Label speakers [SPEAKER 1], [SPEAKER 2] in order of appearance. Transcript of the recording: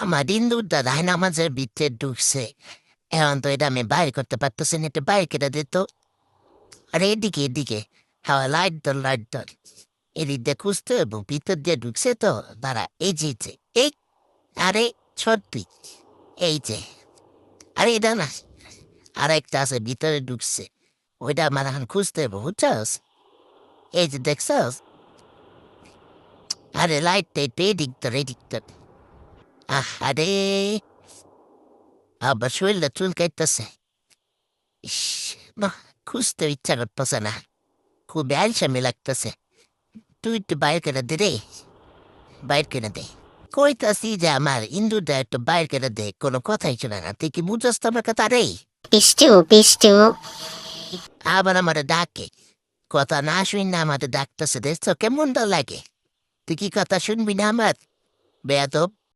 [SPEAKER 1] আমার ইন্দুরটা ধায় নামাজের ভিতরে ঢুকছে। এখন তো এটা আমি বাইর করতে পারতেছি না, একটু বাইর কেটে দিত। আরে এদিকে এদিকে, হ্যাঁ লাইট ধর। এদিক দিয়ে খুঁজতে হইব, ভিতর দিয়ে ঢুকছে তো। দাঁড়া, এই যে এই, আরে সত্যি, এই যে, আরে এটা না, আর একটা আছে ভিতরে ঢুকছে, ওইটা আমার এখন খুঁজতে হইব, বুঝছস? এই যে দেখছস, আরে লাইট এদিক ধর। আরে আবার শরীরটা চুলকাইতেছে। ইস, না, খুঁজতে ইচ্ছা করতেছে না, খুব আলসামি লাগতেছে। তুই একটু বাইর করে দে রে, বাইর করে দে। কইতাছি যে আমার ইন্দুটা একটু বাইর করে দে, কোনো কথাই শোনা না। তুই কি বুঝস তো আমার কথা রে?
[SPEAKER 2] পিষ্টু
[SPEAKER 1] আবার আমার ডাকে, কথা না শুন না আমাদের ডাকতেছে, দেখছো কেমন তো লাগে? তুই কি কথা শুনবি না আমার? বেয়াদব।